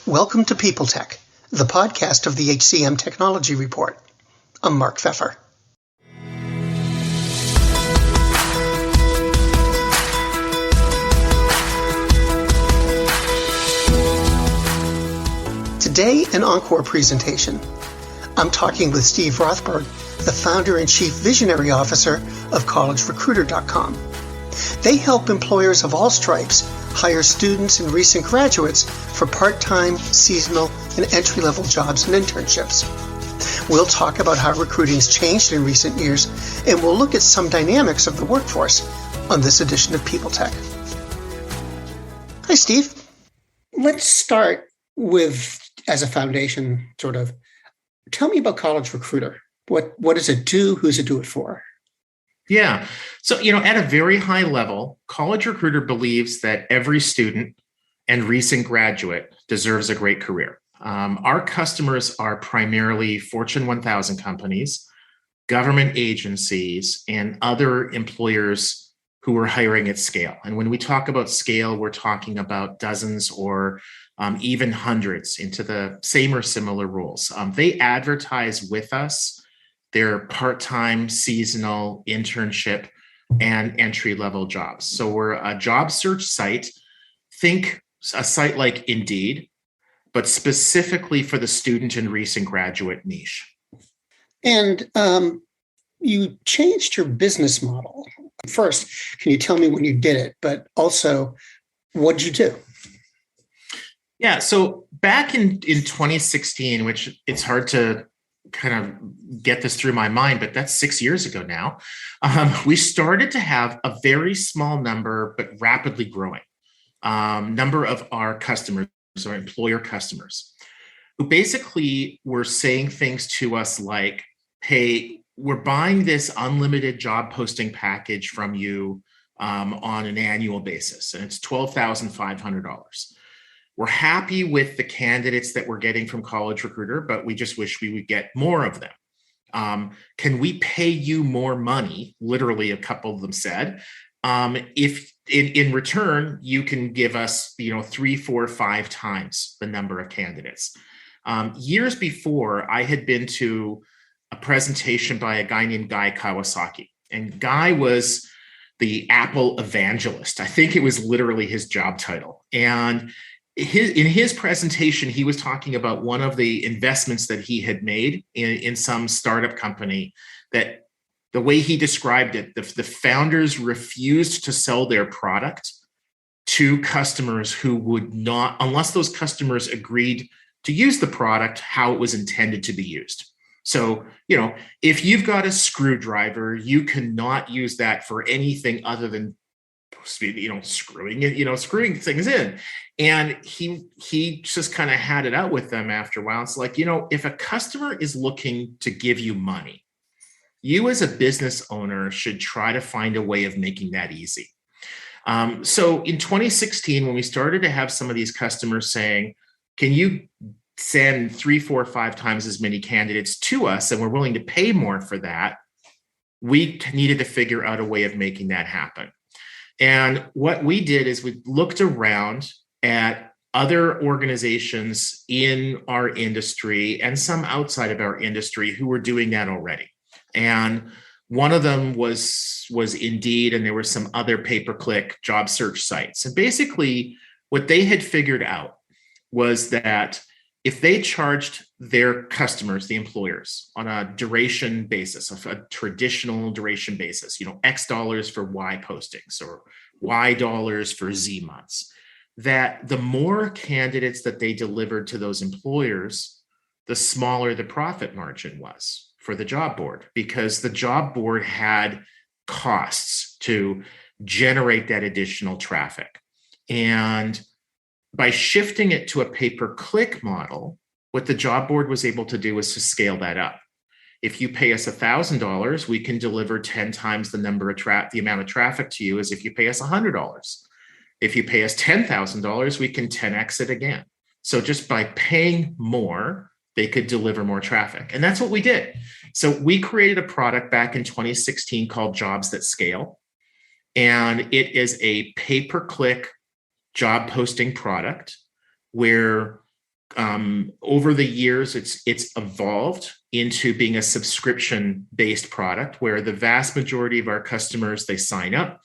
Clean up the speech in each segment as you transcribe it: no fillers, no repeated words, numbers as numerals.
Welcome to People Tech, the podcast of the HCM Technology Report. I'm Mark Pfeffer. Today, an Encore presentation. I'm talking with Steve Rothberg, the founder and chief visionary officer of collegerecruiter.com. They help employers of all stripes hire students and recent graduates for part-time, seasonal, and entry-level jobs and internships. We'll talk about how recruiting's changed in recent years, and we'll look at some dynamics of the workforce on this edition of People Tech. Hi, Steve. Let's start with, as a foundation, tell me about College Recruiter. What does it do? Who's it do it for? Yeah. So, at a very high level, College Recruiter believes that every student and recent graduate deserves a great career. Our customers are primarily Fortune 1000 companies, government agencies, and other employers who are hiring at scale. And when we talk about scale, we're talking about dozens or even hundreds into the same or similar roles. They advertise with us their part-time, seasonal, internship, and entry-level jobs. So we're a job search site. Think a site like Indeed, but specifically for the student and recent graduate niche. And you changed your business model. First, can you tell me when you did it, but also what did you do? Yeah, so back in 2016, which it's hard to kind of get this through my mind, but that's 6 years ago now, we started to have a very small number, but rapidly growing number of our customers, our employer customers, who basically were saying things to us like, hey, we're buying this unlimited job posting package from you on an annual basis, and it's $12,500. We're happy with the candidates that we're getting from College Recruiter, but we just wish we would get more of them. Can we pay you more money? Literally, a couple of them said, if in return, you can give us, 3, 4, 5 times the number of candidates. Years before, I had been to a presentation by a guy named Guy Kawasaki, and Guy was the Apple evangelist. I think it was literally his job title. And in his presentation, he was talking about one of the investments that he had made in some startup company, that the way he described it, the founders refused to sell their product to customers who would not, unless those customers agreed to use the product how it was intended to be used. So, if you've got a screwdriver, you cannot use that for anything other than screwing it, screwing things in. And he just kind of had it out with them after a while. It's like, if a customer is looking to give you money, you as a business owner should try to find a way of making that easy. So in 2016, when we started to have some of these customers saying, can you send 3, 4, 5 times as many candidates to us, and we're willing to pay more for that, we needed to figure out a way of making that happen. And what we did is we looked around at other organizations in our industry and some outside of our industry who were doing that already. And one of them was Indeed, and there were some other pay-per-click job search sites. And basically, what they had figured out was that if they charged their customers, the employers, on a duration basis, a traditional duration basis, X dollars for Y postings or Y dollars for Z months, that the more candidates that they delivered to those employers, the smaller the profit margin was for the job board, because the job board had costs to generate that additional traffic. And by shifting it to a pay-per-click model, what the job board was able to do was to scale that up. If you pay us $1,000, we can deliver 10 times the amount of traffic to you as if you pay us $100. If you pay us $10,000, we can 10x it again. So just by paying more, they could deliver more traffic. And that's what we did. So we created a product back in 2016 called Jobs That Scale. And it is a pay-per-click job posting product where over the years, it's evolved into being a subscription-based product where the vast majority of our customers, they sign up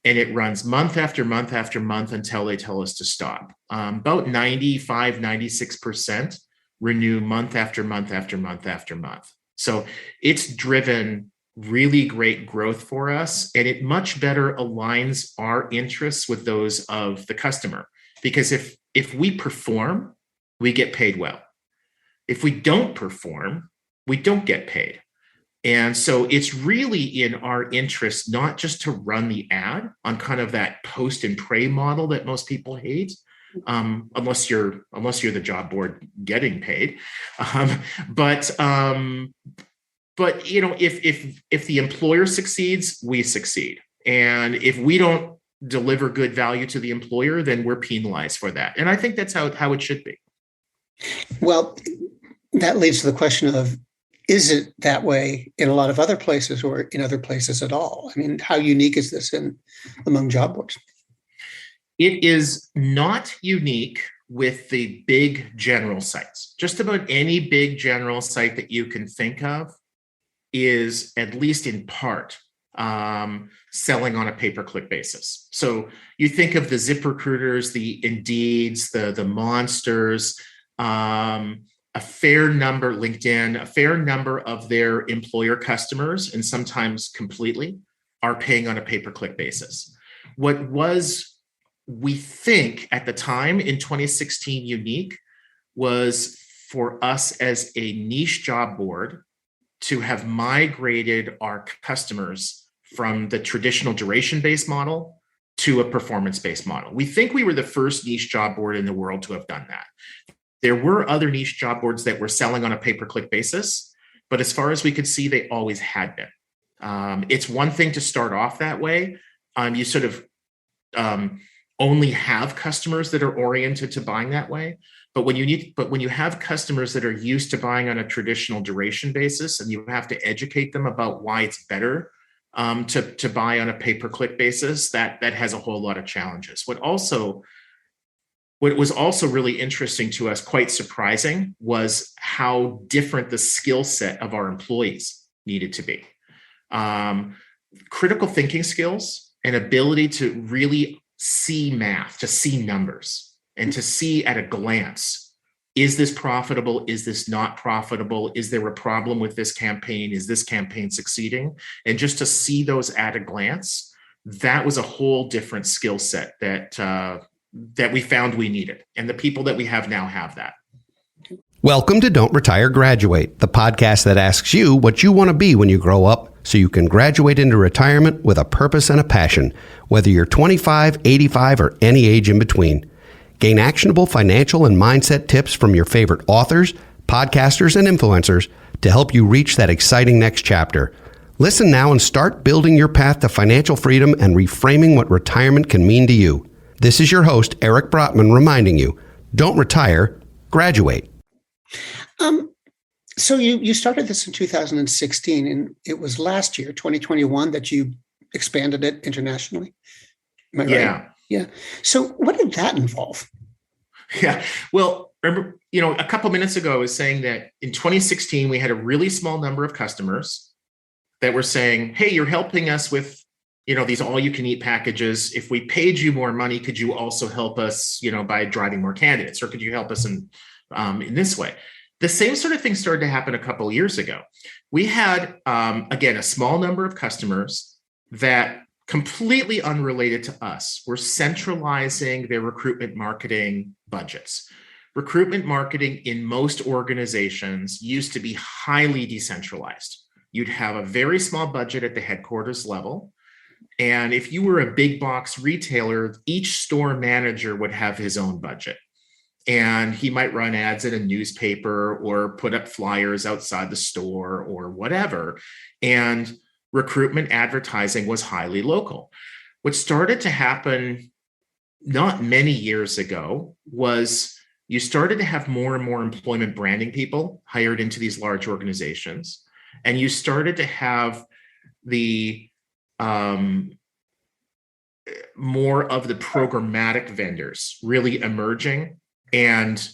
and it runs month after month after month until they tell us to stop. About 95, 96% renew month after month after month after month. So it's driven really great growth for us, and it much better aligns our interests with those of the customer. Because if we perform, we get paid well. If we don't perform, we don't get paid. And so it's really in our interest not just to run the ad on kind of that post and pray model that most people hate, unless you're the job board getting paid. But you know, if the employer succeeds, we succeed. And if we don't deliver good value to the employer, then we're penalized for that. And I think that's how it should be. Well, that leads to the question of, is it that way in a lot of other places or in other places at all? I mean, how unique is this among job boards? It is not unique with the big general sites. Just about any big general site that you can think of is, at least in part, selling on a pay-per-click basis. So you think of the ZipRecruiters, the Indeeds, the Monsters, a fair number, LinkedIn, a fair number of their employer customers, and sometimes completely, are paying on a pay-per-click basis. What was, we think at the time in 2016, unique was for us as a niche job board to have migrated our customers from the traditional duration-based model to a performance-based model. We think we were the first niche job board in the world to have done that. There were other niche job boards that were selling on a pay-per-click basis, but as far as we could see, they always had been. It's one thing to start off that way. You sort of only have customers that are oriented to buying that way. But when you have customers that are used to buying on a traditional duration basis, and you have to educate them about why it's better to buy on a pay-per-click basis, that has a whole lot of challenges. What was also really interesting to us, quite surprising, was how different the skill set of our employees needed to be. Critical thinking skills and ability to really see math, to see numbers, and to see at a glance, is this profitable? Is this not profitable? Is there a problem with this campaign? Is this campaign succeeding? And just to see those at a glance, that was a whole different skill set that we found we needed. And the people that we have now have that. Welcome to Don't Retire, Graduate, the podcast that asks you what you want to be when you grow up so you can graduate into retirement with a purpose and a passion, whether you're 25, 85, or any age in between. Gain actionable financial and mindset tips from your favorite authors, podcasters, and influencers to help you reach that exciting next chapter. Listen now and start building your path to financial freedom and reframing what retirement can mean to you. This is your host, Eric Brotman, reminding you, don't retire, graduate. So you started this in 2016, and it was last year, 2021, that you expanded it internationally. Am I right? Yeah. Yeah. So what did that involve? Yeah. Well, remember, a couple minutes ago, I was saying that in 2016, we had a really small number of customers that were saying, hey, you're helping us with these all-you-can-eat packages. If we paid you more money, could you also help us, by driving more candidates, or could you help us in this way? The same sort of thing started to happen a couple of years ago. We had, again, a small number of customers that, completely unrelated to us, were centralizing their recruitment marketing budgets. Recruitment marketing in most organizations used to be highly decentralized. You'd have a very small budget at the headquarters level. And if you were a big box retailer, each store manager would have his own budget. And he might run ads in a newspaper or put up flyers outside the store or whatever. And recruitment advertising was highly local. What started to happen not many years ago was you started to have more and more employment branding people hired into these large organizations. And you started to have the more of the programmatic vendors really emerging and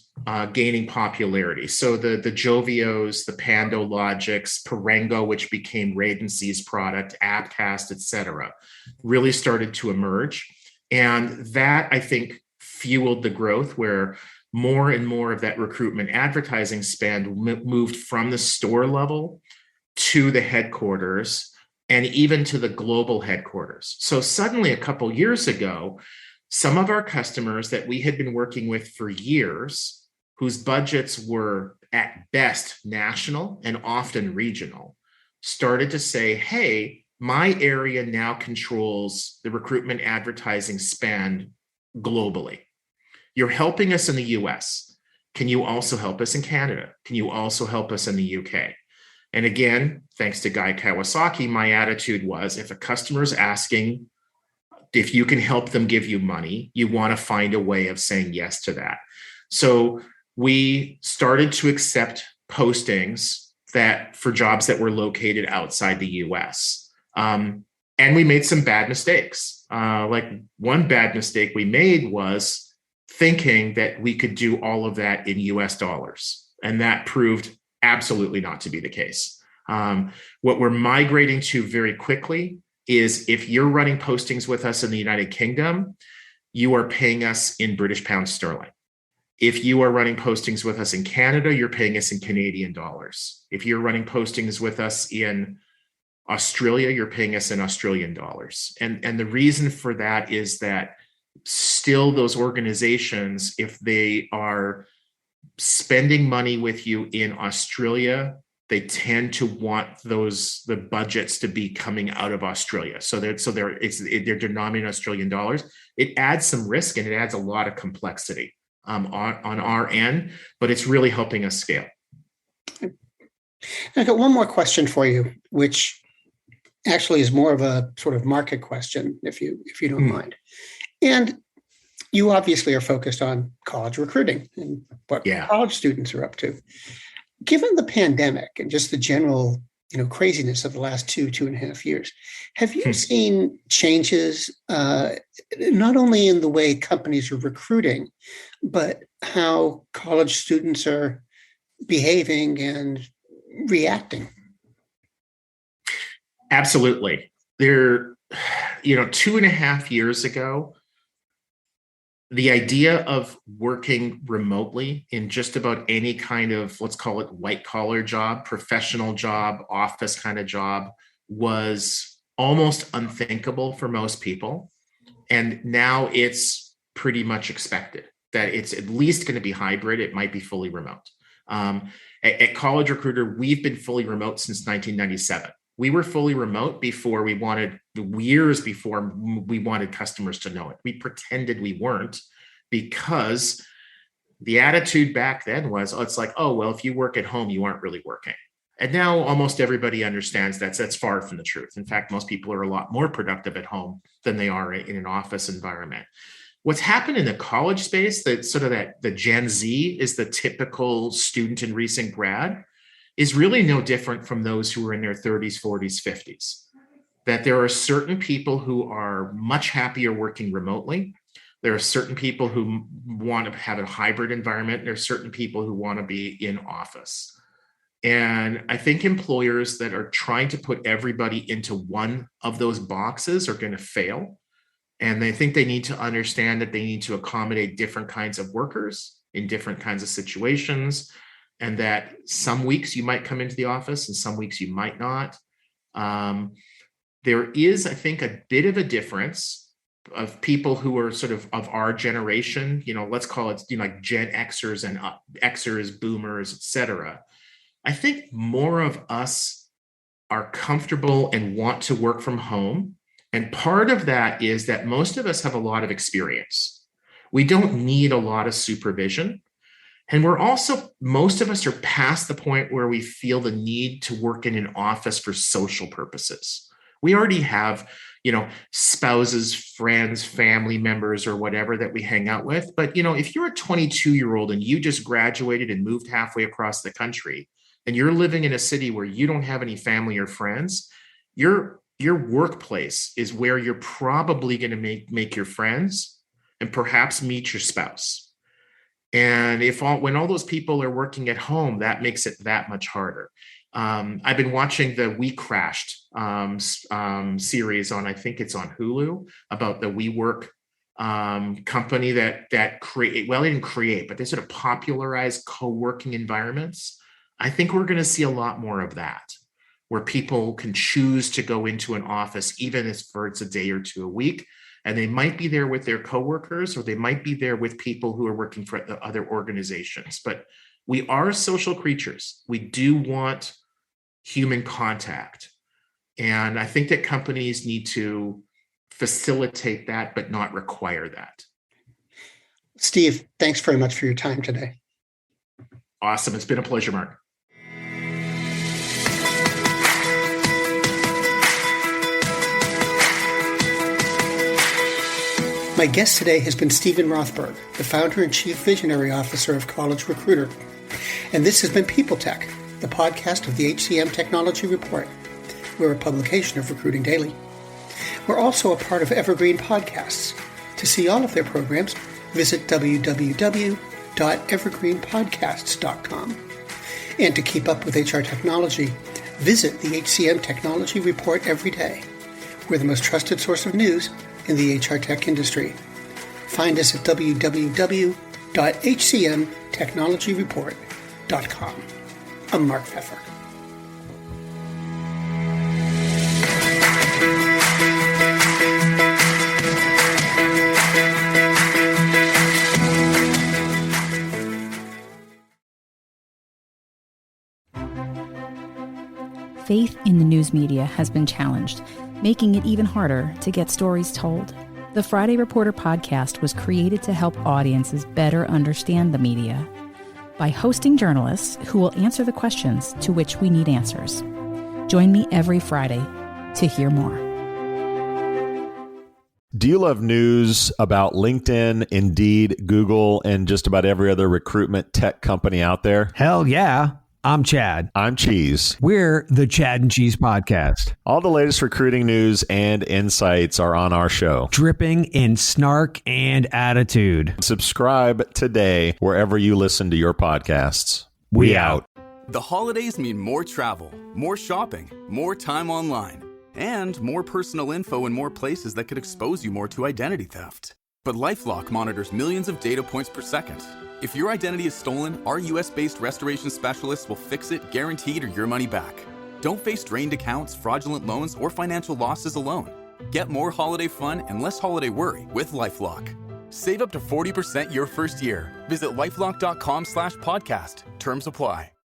gaining popularity. So the Jovios, the PandoLogics, Parengo, which became Radency's product, Appcast, et cetera, really started to emerge. And that, I think, fueled the growth where more and more of that recruitment advertising spend moved from the store level to the headquarters and even to the global headquarters. So suddenly, a couple years ago, some of our customers that we had been working with for years, whose budgets were at best national and often regional, started to say, hey, my area now controls the recruitment advertising spend globally. You're helping us in the US. Can you also help us in Canada? Can you also help us in the UK? And again, thanks to Guy Kawasaki, my attitude was, if a customer is asking if you can help them give you money, you want to find a way of saying yes to that. So we started to accept postings that for jobs that were located outside the US. And we made some bad mistakes. Like one bad mistake we made was thinking that we could do all of that in US dollars. And that proved absolutely not to be the case. What we're migrating to very quickly is if you're running postings with us in the United Kingdom, you are paying us in British pounds sterling. If you are running postings with us in Canada, you're paying us in Canadian dollars. If you're running postings with us in Australia, you're paying us in Australian dollars. And the reason for that is that still those organizations, if they are spending money with you in Australia, they tend to want the budgets to be coming out of Australia. So they're denominated in Australian dollars. It adds some risk and it adds a lot of complexity on our end, but it's really helping us scale. I got one more question for you, which actually is more of a sort of market question, if you don't mind. And you obviously are focused on college recruiting and what college students are up to. Given the pandemic and just the general, craziness of the last 2.5 years, have you seen changes not only in the way companies are recruiting, but how college students are behaving and reacting? Absolutely. There, 2.5 years ago, the idea of working remotely in just about any kind of, let's call it white collar job, professional job, office kind of job was almost unthinkable for most people. And now it's pretty much expected that it's at least going to be hybrid. It might be fully remote. At College Recruiter, we've been fully remote since 1997. We were fully remote before years before we wanted customers to know it. We pretended we weren't because the attitude back then was, it's like, oh, well, if you work at home, you aren't really working. And now almost everybody understands that's far from the truth. In fact, most people are a lot more productive at home than they are in an office environment. What's happened in the college space, the Gen Z is the typical student and recent grad, is really no different from those who are in their 30s, 40s, 50s. That there are certain people who are much happier working remotely. There are certain people who want to have a hybrid environment. There are certain people who want to be in office. And I think employers that are trying to put everybody into one of those boxes are going to fail. And they think they need to understand that they need to accommodate different kinds of workers in different kinds of situations. And that some weeks you might come into the office and some weeks you might not. There is, I think, a bit of a difference of people who are sort of our generation, let's call it, like Gen Xers and Xers, boomers, et cetera. I think more of us are comfortable and want to work from home. And part of that is that most of us have a lot of experience. We don't need a lot of supervision. And we're also, most of us are past the point where we feel the need to work in an office for social purposes. We already have, spouses, friends, family members, or whatever that we hang out with. But, if you're a 22-year-old and you just graduated and moved halfway across the country, and you're living in a city where you don't have any family or friends, your workplace is where you're probably going to make your friends and perhaps meet your spouse. And when all those people are working at home, that makes it that much harder. I've been watching the We Crashed series on, I think it's on Hulu, about the WeWork company that create, well, they didn't create, but they sort of popularized co-working environments. I think we're going to see a lot more of that, where people can choose to go into an office, even if it's a day or two a week, and they might be there with their coworkers, or they might be there with people who are working for other organizations. But we are social creatures. We do want human contact. And I think that companies need to facilitate that, but not require that. Steve, thanks very much for your time today. Awesome. It's been a pleasure, Mark. My guest today has been Stephen Rothberg, the founder and chief visionary officer of College Recruiter. And this has been People Tech, the podcast of the HCM Technology Report. We're a publication of Recruiting Daily. We're also a part of Evergreen Podcasts. To see all of their programs, visit www.evergreenpodcasts.com. And to keep up with HR technology, visit the HCM Technology Report every day. We're the most trusted source of news in the HR tech industry. Find us at www.hcmtechnologyreport.com. I'm Mark Pfeffer. Faith in the news media has been challenged, making it even harder to get stories told. The Friday Reporter podcast was created to help audiences better understand the media by hosting journalists who will answer the questions to which we need answers. Join me every Friday to hear more. Do you love news about LinkedIn, Indeed, Google, and just about every other recruitment tech company out there? Hell yeah. I'm Chad. I'm Cheese. We're the Chad and Cheese Podcast. All the latest recruiting news and insights are on our show. Dripping in snark and attitude. Subscribe today wherever you listen to your podcasts. We out. The holidays mean more travel, more shopping, more time online, and more personal info in more places that could expose you more to identity theft. But LifeLock monitors millions of data points per second. If your identity is stolen, our US-based restoration specialists will fix it, guaranteed, or your money back. Don't face drained accounts, fraudulent loans, or financial losses alone. Get more holiday fun and less holiday worry with LifeLock. Save up to 40% your first year. Visit LifeLock.com/podcast. Terms apply.